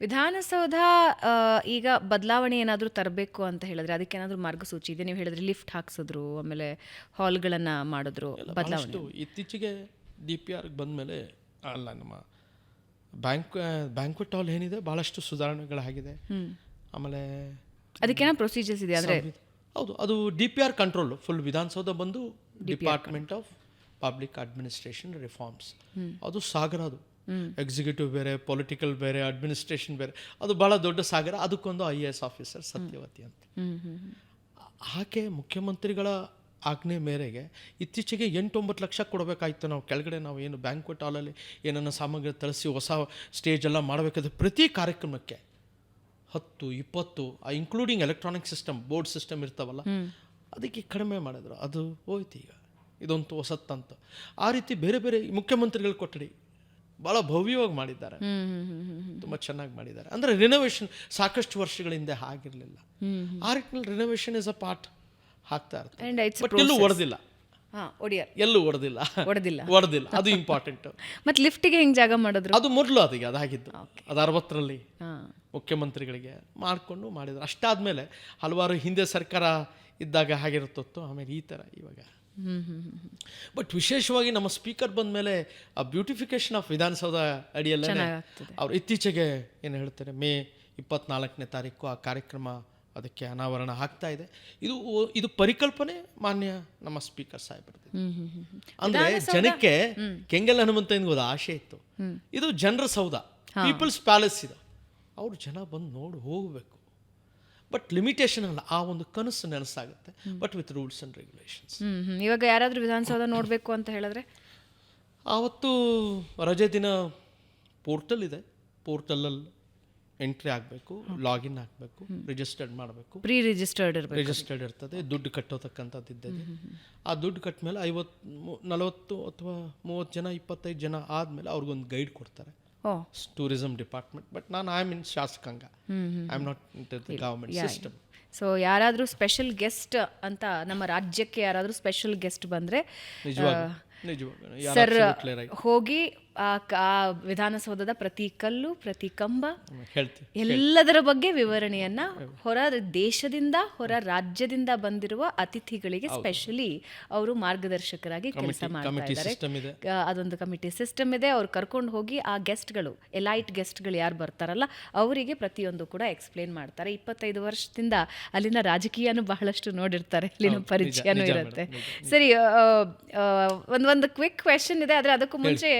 ವಿಧಾನಸೌಧ ಈಗ ಬದಲಾವಣೆ ಏನಾದರೂ ತರಬೇಕು ಅಂತ ಹೇಳಿದ್ರೆ ಅದಕ್ಕೇನಾದರೂ ಮಾರ್ಗಸೂಚಿ ಇದೆ? ನೀವು ಹೇಳಿದ್ರೆ ಲಿಫ್ಟ್ ಹಾಕ್ಸಿದ್ರು, ಆಮೇಲೆ ಹಾಲ್ಗಳನ್ನು ಮಾಡಿದ್ರು, ಬದಲಾವಣೆ. ಭಾಳಷ್ಟು ಇತ್ತೀಚೆಗೆ DPR ಬಂದಮೇಲೆ ಅಲ್ಲ ನಮ್ಮ ಬ್ಯಾಂಕ್ವೆಟ್ ಹಾಲ್ ಏನಿದೆ ಭಾಳಷ್ಟು ಸುಧಾರಣೆಗಳಾಗಿದೆ. ಆಮೇಲೆ ಅದಕ್ಕೇನೋ ಪ್ರೊಸೀಜರ್ಸ್ ಇದೆ ಅಂದರೆ? ಹೌದು, ಅದು DPR ಕಂಟ್ರೋಲ್ ಫುಲ್ ವಿಧಾನಸೌಧ ಬಂದು department of public administration reforms. ಅದು ಸಾಗರ, ಅದು ಎಕ್ಸಿಕ್ಯೂಟಿವ್ ಬೇರೆ, ಪೊಲಿಟಿಕಲ್ ಬೇರೆ, ಅಡ್ಮಿನಿಸ್ಟ್ರೇಷನ್ ಬೇರೆ, ಅದು ಭಾಳ ದೊಡ್ಡ ಸಾಗರ. ಅದಕ್ಕೊಂದು IAS ಆಫೀಸರ್ ಸತ್ಯವತಿ ಅಂತ. ಆಕೆ ಮುಖ್ಯಮಂತ್ರಿಗಳ ಆಜ್ಞೆ ಮೇರೆಗೆ ಇತ್ತೀಚೆಗೆ 8-9 ಲಕ್ಷ ಕೊಡಬೇಕಾಯ್ತು. ನಾವು ಕೆಳಗಡೆ ನಾವು ಏನು ಬ್ಯಾಂಕ್ವೆಟ್ ಹಾಲಲ್ಲಿ ಏನನ್ನ ಸಾಮಗ್ರಿ ತರಿಸಿ ಹೊಸ ಸ್ಟೇಜ್ ಎಲ್ಲ ಮಾಡಬೇಕಾದ್ರೆ ಪ್ರತಿ ಕಾರ್ಯಕ್ರಮಕ್ಕೆ 10-20, including electronic system, board system ಇರ್ತಾವಲ್ಲ, ಅದಕ್ಕೆ ಕಡಿಮೆ ಮಾಡಿದ್ರು. ಅದು ಹೋಯ್ತು. ಈಗ ಇದೊಂದು ಹೊಸತ್ತಂತ. ಆ ರೀತಿ ಬೇರೆ ಬೇರೆ ಮುಖ್ಯಮಂತ್ರಿಗಳ ಕೊಠಡಿ ಭಾಳ ಭವ್ಯವಾಗಿ ಮಾಡಿದ್ದಾರೆ, ತುಂಬ ಚೆನ್ನಾಗಿ ಮಾಡಿದ್ದಾರೆ. ಅಂದರೆ ರಿನೋವೇಷನ್ ಸಾಕಷ್ಟು ವರ್ಷಗಳ ಹಿಂದೆ ಆಗಿರಲಿಲ್ಲ. ಆ ರೀತಿಯಲ್ಲಿ ರಿನೋವೇಷನ್ ಇಸ್ ಅ ಪಾರ್ಟ್ ಆಗ್ತಾ ಇರ್ತದೆ. ಬಟ್ ಎಲ್ಲೂ ಹೊಡೆದಿಲ್ಲ, ಎಲ್ಲೂ ಹೊಡೆದಿಲ್ಲ. ಅದು ಇಂಪಾರ್ಟೆಂಟ್. ಮತ್ತು ಲಿಫ್ಟಿಗೆ ಹೆಂಗೆ ಜಾಗ ಮಾಡಿದ್ರು? ಅದು ಮೊದಲು ಅದೀಗ ಅದಾಗಿದ್ದು, ಅದು 60ರಲ್ಲಿ ಮುಖ್ಯಮಂತ್ರಿಗಳಿಗೆ ಮಾಡಿಕೊಂಡು ಮಾಡಿದ್ರು. ಅಷ್ಟಾದ್ಮೇಲೆ ಹಲವಾರು ಹಿಂದೆ ಸರ್ಕಾರ ಇದ್ದಾಗ ಆಗಿರುತ್ತೋ, ಆಮೇಲೆ ಈ ಥರ ಇವಾಗ. ಬಟ್ ವಿಶೇಷವಾಗಿ ನಮ್ಮ ಸ್ಪೀಕರ್ ಬಂದ ಮೇಲೆ ಆ ಬ್ಯೂಟಿಫಿಕೇಶನ್ ಆಫ್ ವಿಧಾನಸೌಧ ಅಡಿಯಲ್ಲೇ ಅವ್ರು ಇತ್ತೀಚೆಗೆ ಏನು ಹೇಳ್ತಾರೆ, ಮೇ 24ನೇ ತಾರೀಕು ಆ ಕಾರ್ಯಕ್ರಮ ಅದಕ್ಕೆ ಅನಾವರಣ ಆಗ್ತಾ ಇದೆ. ಇದು ಪರಿಕಲ್ಪನೆ ಮಾನ್ಯ ನಮ್ಮ ಸ್ಪೀಕರ್ ಸಾಹೇಬ್ರದ್ದು. ಅಂದ್ರೆ ಜನಕ್ಕೆ ಕೆಂಗಲ್ ಹನುಮಂತನಿಗೆ ಆಶೆ ಇತ್ತು, ಇದು ಜನರ ಸೌಧ, ಪೀಪಲ್ಸ್ ಪ್ಯಾಲೇಸ್ ಇದು, ಅವ್ರು ಜನ ಬಂದು ನೋಡಿ ಹೋಗಬೇಕು. ಬಟ್ ಲಿಮಿಟೇಷನ್ ಅಲ್ಲ, ಆ ಒಂದು ಕನಸು ನೆನಸಾಗುತ್ತೆ, but with rules and regulations. ಇವಾಗ ಯಾರಾದರೂ ವಿಧಾನಸೌಧ ನೋಡಬೇಕು ಅಂತ ಹೇಳಿದ್ರೆ ಆವತ್ತು ರಜೆ ದಿನ ಪೋರ್ಟಲ್ ಇದೆ, ಪೋರ್ಟಲಲ್ಲಿ ಎಂಟ್ರಿ ಆಗಬೇಕು, ಲಾಗಿನ್ ಆಗಬೇಕು, ರಿಜಿಸ್ಟರ್ಡ್ ಮಾಡಬೇಕು, ರಿಜಿಸ್ಟರ್ಡ್ ಇರ್ತದೆ, ದುಡ್ಡು ಕಟ್ಟೋತಕ್ಕಂಥದ್ದು ಇದ್ದದೆ. ಆ ದುಡ್ಡು ಕಟ್ಟ ಮೇಲೆ 40 ಅಥವಾ 30 ಜನ 25 ಜನ ಆದಮೇಲೆ ಅವ್ರಿಗೊಂದು ಗೈಡ್ ಕೊಡ್ತಾರೆ, ಟೂರಿಸಂ ಡಿಪಾರ್ಟ್ಮೆಂಟ್. ಬಟ್ ನಾನು ಐ ಆಮ್ ಇನ್ ಶಾಸಕಾಂಗ, I am not in the government system. So ಯಾರಾದರೂ ಸ್ಪೆಷಲ್ ಗೆಸ್ಟ್ ಅಂತ ನಮ್ಮ ರಾಜ್ಯಕ್ಕೆ ಯಾರಾದರೂ ಸ್ಪೆಷಲ್ ಗೆಸ್ಟ್ ಬಂದರೆ ಸರ್ ಹೋಗಿ ಆ ವಿಧಾನಸೌಧದ ಪ್ರತಿ ಕಲ್ಲು, ಪ್ರತಿ ಕಂಬ, ಎಲ್ಲದರ ಬಗ್ಗೆ ವಿವರಣೆಯನ್ನ ಹೊರ ದೇಶದಿಂದ, ಹೊರ ರಾಜ್ಯದಿಂದ ಬಂದಿರುವ ಅತಿಥಿಗಳಿಗೆ ಸ್ಪೆಷಲಿ ಅವರು ಮಾರ್ಗದರ್ಶಕರಾಗಿ ಕೆಲಸ ಮಾಡ್ತಾ ಇದ್ದಾರೆ. ಅದೊಂದು ಕಮಿಟಿ ಸಿಸ್ಟಮ್ ಇದೆ. ಅವ್ರು ಕರ್ಕೊಂಡು ಹೋಗಿ ಆ ಗೆಸ್ಟ್ಗಳು, ಎಲೈಟ್ ಗೆಸ್ಟ್ಗಳು ಯಾರು ಬರ್ತಾರಲ್ಲ ಅವರಿಗೆ ಪ್ರತಿಯೊಂದು ಕೂಡ ಎಕ್ಸ್ಪ್ಲೇನ್ ಮಾಡ್ತಾರೆ. 25 ವರ್ಷದಿಂದ ಅಲ್ಲಿನ ರಾಜಕೀಯನೂ ಬಹಳಷ್ಟು ನೋಡಿರ್ತಾರೆ, ಅಲ್ಲಿನ ಪರಿಚಯನೂ ಇರುತ್ತೆ. ಸರಿ, ಒಂದು ಕ್ವಿಕ್ ಕ್ವೆಶನ್ ಇದೆ, ಆದರೆ ಅದಕ್ಕೂ ಮುಂಚೆ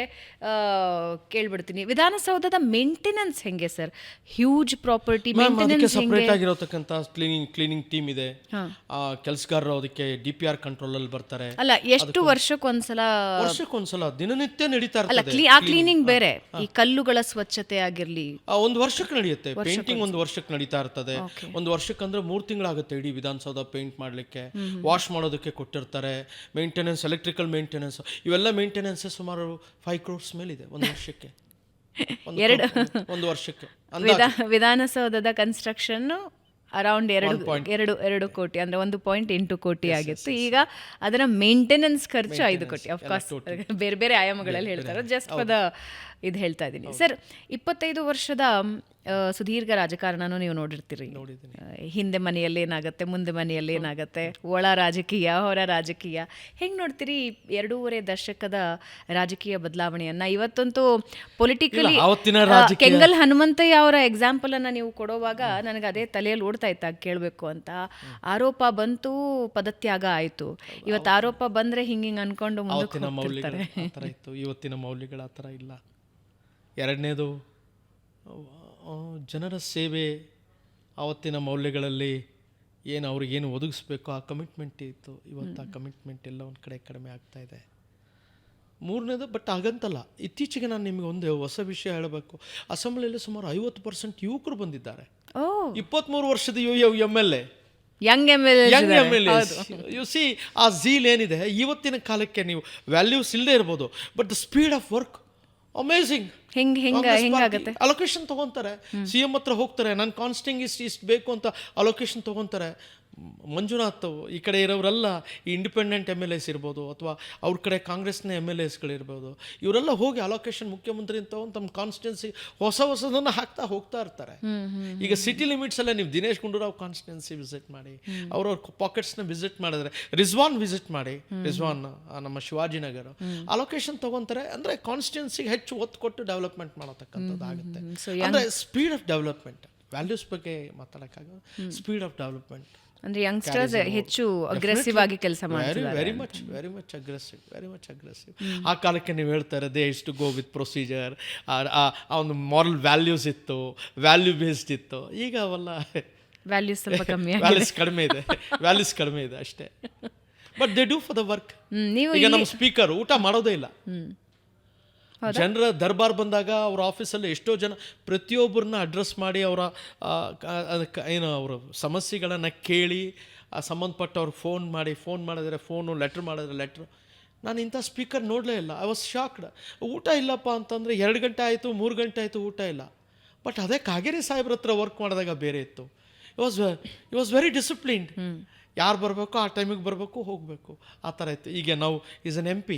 ಕೇಳ್ಬಿಡ್ತೀನಿ, ವಿಧಾನಸೌಧದ ಮೇಂಟೆನೆನ್ಸ್ ಹೆಂಗೆ sir? Huge property, maintenance separate ಆಗಿರತಕ್ಕಂತ ಕ್ಲೀನಿಂಗ್ ಟೀಮ್ ಇದೆ, ಕೆಲಸಗಾರರು ಅದಕ್ಕೆ DPR ಕಂಟ್ರೋಲ್ ಅಲ್ಲಿ ಬರ್ತಾರೆ. ಅಲ್ಲ, ಎಷ್ಟು ವರ್ಷಕ್ಕೊಂದ್ಸಲ ದಿನನಿತ್ಯ ನಡೀತಾ ಇರ್ತದೆ ಆ ಕ್ಲೀನಿಂಗ್ ಬೇರೆ, ಈ ಕಲ್ಲುಗಳ ಸ್ವಚ್ಛತೆ ಆಗಿರ್ಲಿ, 1 ವರ್ಷಕ್ಕೆ ನಡೆಯುತ್ತೆ. ಪೇಂಟಿಂಗ್ 1 ವರ್ಷಕ್ಕೆ ನಡೀತಾ ಇರ್ತದೆ. 1 ವರ್ಷಕ್ಕಂದ್ರೆ 3 ತಿಂಗಳಾಗುತ್ತೆ ಇಡೀ ವಿಧಾನಸೌಧ ಪೇಂಟ್ ಮಾಡ್ಲಿಕ್ಕೆ, ವಾಶ್ ಮಾಡೋದಕ್ಕೆ ಕೊಟ್ಟಿರ್ತಾರೆ. ಮೇಂಟೆನೆನ್ಸ್, ಎಲೆಕ್ಟ್ರಿಕಲ್ ಮೇಂಟೆನೆನ್ಸ್, ಇವೆಲ್ಲ ಮೇಂಟೆನೆನ್ಸ್ ಸುಮಾರು 5 crores ಮೇಲಿದೆ 1 ವರ್ಷಕ್ಕೆ. 1 ವರ್ಷಕ್ಕೆ ವಿಧಾನಸೌಧದ ಕನ್ಸ್ಟ್ರಕ್ಷನ್ ಅರೌಂಡ್ 2 ಕೋಟಿ, ಅಂದ್ರೆ 1.8 ಕೋಟಿ ಆಗಿತ್ತು. ಈಗ ಅದರ ಮೇಂಟೆನೆನ್ಸ್ ಖರ್ಚು 5 ಕೋಟಿ. ಅಫ್ಕೋರ್ಸ್ ಬೇರೆ ಬೇರೆ ಆಯಾಮಗಳಲ್ಲಿ ಹೇಳ್ತಾರೆ, ಜಸ್ಟ್ ಫಾರ್ ದ ಇದು ಹೇಳ್ತಾ ಇದ್ದೀನಿ. ಸರ್, 25 ವರ್ಷದ ಸುದೀರ್ಘ ರಾಜಕಾರಣನೂ ನೀವು ನೋಡಿರ್ತೀರಿ. ಹಿಂದೆ ಮನೆಯಲ್ಲಿ ಏನಾಗುತ್ತೆ, ಮುಂದೆ ಮನೆಯಲ್ಲಿ ಏನಾಗುತ್ತೆ, ಒಳ ರಾಜಕೀಯ, ಹೊರ ರಾಜಕೀಯ, ಹೆಂಗೆ ನೋಡ್ತೀರಿ 2.5 ದಶಕದ ರಾಜಕೀಯ ಬದಲಾವಣೆಯನ್ನ? ಇವತ್ತಂತೂ ಪೊಲಿಟಿಕಲಿ ಕೆಂಗಲ್ ಹನುಮಂತಯ್ಯ ಅವರ ಎಕ್ಸಾಂಪಲ್ ಅನ್ನ ನೀವು ಕೊಡುವಾಗ ನನಗೆ ಅದೇ ತಲೆಯಲ್ಲಿ ಓಡ್ತಾ ಇತ್ತು, ಕೇಳಬೇಕು ಅಂತ. ಆರೋಪ ಬಂತು, ಪದತ್ಯಾಗ ಆಯಿತು. ಇವತ್ತು ಆರೋಪ ಬಂದ್ರೆ ಹಿಂಗೆ ಅನ್ಕೊಂಡು ಮುಂದಕ್ಕೆ ಹೋಗ್ತಿರ್ತಾರೆ. ಇವತ್ತಿನ ಮೌಲ್ಯಗಳ ಆ ಥರ ಇಲ್ಲ. ಎರಡನೇದು ಜನರ ಸೇವೆ, ಆವತ್ತಿನ ಮೌಲ್ಯಗಳಲ್ಲಿ ಏನು ಅವ್ರಿಗೇನು ಒದಗಿಸ್ಬೇಕು ಆ ಕಮಿಟ್ಮೆಂಟ್ ಇತ್ತು. ಇವತ್ತು ಆ ಕಮಿಟ್ಮೆಂಟ್ ಎಲ್ಲ ಒಂದು ಕಡೆ ಕಡಿಮೆ ಆಗ್ತಾ ಇದೆ. ಮೂರನೇದು, ಬಟ್ ಹಾಗಂತಲ್ಲ, ಇತ್ತೀಚೆಗೆ ನಾನು ನಿಮಗೆ ಒಂದು ಹೊಸ ವಿಷಯ ಹೇಳಬೇಕು. ಅಸೆಂಬ್ಲಿಯಲ್ಲಿ ಸುಮಾರು 50% ಯುವಕರು ಬಂದಿದ್ದಾರೆ. 23 ವರ್ಷದ MLA, young MLA. You see a zeal ಏನಿದೆ, ಇವತ್ತಿನ ಕಾಲಕ್ಕೆ ನೀವು ವ್ಯಾಲ್ಯೂಸ್ ಇಲ್ಲದೆ ಇರ್ಬೋದು, but the speed of work amazing. ಹೆಂಗಾಗುತ್ತೆ? ಅಲೋಕೇಶನ್ ತಗೊಂತಾರೆ, CM ಹತ್ರ ಹೋಗ್ತಾರೆ, ನನ್ನ ಕಾನ್ಸ್ಟಿಂಗ್ ಇಷ್ಟು ಬೇಕು ಅಂತ ಅಲೋಕೇಶನ್ ತಗೊಂತಾರೆ. ಮಂಜುನಾಥ್ ಈ ಕಡೆ ಇರೋರೆಲ್ಲ ಈ ಇಂಡಿಪೆಂಡೆಂಟ್ ಎಮ್ ಎಲ್ ಎಸ್ ಇರ್ಬೋದು, ಅಥವಾ ಅವ್ರ ಕಡೆ ಕಾಂಗ್ರೆಸ್ನ ಎಮ್ ಎಲ್ ಎಸ್ಗಳಿರ್ಬೋದು, ಇವರೆಲ್ಲ ಹೋಗಿ ಅಲೋಕೇಶನ್ ಮುಖ್ಯಮಂತ್ರಿ ಅಂತ ತಮ್ಮ ಕಾನ್ಸ್ಟಿಟ್ಯೂನ್ಸಿ ಹೊಸದನ್ನು ಹಾಕ್ತಾ ಹೋಗ್ತಾ ಇರ್ತಾರೆ. ಈಗ ಸಿಟಿ ಲಿಮಿಟ್ಸಲ್ಲೇ ನೀವು ದಿನೇಶ್ ಗುಂಡೂರಾವ್ ಕಾನ್ಸ್ಟಿಟ್ಯೂನ್ಸಿ ವಿಸಿಟ್ ಮಾಡಿ, ಅವ್ರವ್ರ ಪಾಕೆಟ್ಸ್ನ ವಿಸಿಟ್ ಮಾಡಿದ್ರೆ, ರಿಜ್ವಾನ್ ವಿಸಿಟ್ ಮಾಡಿ, ರಿಜ್ವಾನ್ ನಮ್ಮ ಶಿವಾಜಿನಗರ ಅಲೋಕೇಶನ್ ತಗೊಂತಾರೆ. ಅಂದರೆ ಕಾನ್ಸ್ಟಿಟ್ಯೂನ್ಸಿಗೆ ಹೆಚ್ಚು ಒತ್ತು ಕೊಟ್ಟು ಡೆವಲಪ್ಮೆಂಟ್ ಮಾಡತಕ್ಕಂಥದ್ದು ಆಗುತ್ತೆ. ಅಂದರೆ ಸ್ಪೀಡ್ ಆಫ್ ಡೆವಲಪ್ಮೆಂಟ್, ವ್ಯಾಲ್ಯೂಸ್ ಬಗ್ಗೆ ಮಾತಾಡೋಕ್ಕಾಗ, ಸ್ಪೀಡ್ ಆಫ್ ಡೆವಲಪ್ಮೆಂಟ್. ಅಂದರೆ ಯಂಗ್ಸ್ಟರ್ಸ್ ಹೆಚ್ಚು ಅಗ್ರೆಸಿವ್ ಆಗಿ ಕೆಲಸ ಮಾಡ್ತಾರೆ. Very much aggressive. ಆ ಕಾಲಕ್ಕೆ ನೀವು ಹೇಳ್ತಾರೆ they is to go with procedure, ಆ ಒಂದು ಮಾರಲ್ ವ್ಯಾಲ್ಯೂಸ್ ಇತ್ತು, ವ್ಯಾಲ್ಯೂ ಬೇಸ್ಡ್ ಇತ್ತು. ಈಗ ಅವೆಲ್ಲ ವ್ಯಾಲ್ಯೂಸ್ ಸ್ವಲ್ಪ ಕಮ್ಮಿ, ವ್ಯಾಲ್ಯೂಸ್ ಕಡಿಮೆ ಇದೆ ಅಷ್ಟೇ. But they do for the work. ನೀವು ಈಗ ನಮ್ಮ ಸ್ಪೀಕರ್ ಊಟ ಮಾಡೋದೇ ಇಲ್ಲ. ಜನರ ದರ್ಬಾರ್ ಬಂದಾಗ ಅವ್ರ ಆಫೀಸಲ್ಲಿ ಎಷ್ಟೋ ಜನ ಪ್ರತಿಯೊಬ್ಬರನ್ನ ಅಡ್ರೆಸ್ ಮಾಡಿ ಅವರ ಏನು ಅವರ ಸಮಸ್ಯೆಗಳನ್ನು ಕೇಳಿ, ಸಂಬಂಧಪಟ್ಟವ್ರು ಫೋನ್ ಮಾಡಿದ್ರೆ ಫೋನು, ಲೆಟ್ರ್ ಮಾಡಿದ್ರೆ ಲೆಟ್ರು. ನಾನು ಇಂಥ ಸ್ಪೀಕರ್ ನೋಡಲೇ ಇಲ್ಲ. I was shocked. ಊಟ ಇಲ್ಲಪ್ಪ ಅಂತಂದರೆ 2 ಗಂಟೆ ಆಯಿತು, 3 ಗಂಟೆ ಆಯಿತು, ಊಟ ಇಲ್ಲ. ಬಟ್ ಅದೇ ಕಾಗೇರಿ ಸಾಹೇಬ್ರ ಹತ್ರ ವರ್ಕ್ ಮಾಡಿದಾಗ ಬೇರೆ ಇತ್ತು. It was very disciplined. ಯಾರು ಬರಬೇಕು ಆ ಟೈಮಿಗೆ ಬರಬೇಕು, ಹೋಗಬೇಕು, ಆ ಥರ ಇತ್ತು. ಈಗ ನಾವು ಈಸ್ ಎನ್ MP.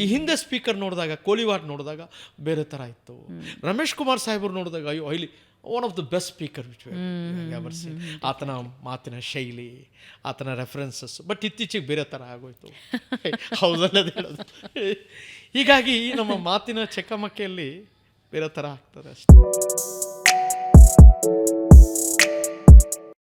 ಈ ಹಿಂದೆ ಸ್ಪೀಕರ್ ನೋಡಿದಾಗ, ಕೋಲಿವಾಡ್ ನೋಡಿದಾಗ ಬೇರೆ ಥರ ಇತ್ತು. ರಮೇಶ್ ಕುಮಾರ್ ಸಾಹೇಬರು ನೋಡಿದಾಗ ಅಯ್ಯೋ highly one of the best speaker which ever seen. ಆತನ ಮಾತಿನ ಶೈಲಿ, ಆತನ ರೆಫರೆನ್ಸಸ್. ಬಟ್ ಇತ್ತೀಚೆಗೆ ಬೇರೆ ಥರ ಆಗೋಯ್ತು. ಹೌದಲ್ಲದೆ ಹೇಳೋದು. ಹೀಗಾಗಿ ನಮ್ಮ ಮಾತಿನ ಚಕಮಕಿಯಲ್ಲಿ ಬೇರೆ ಥರ ಆಗ್ತದೆ ಅಷ್ಟೇ.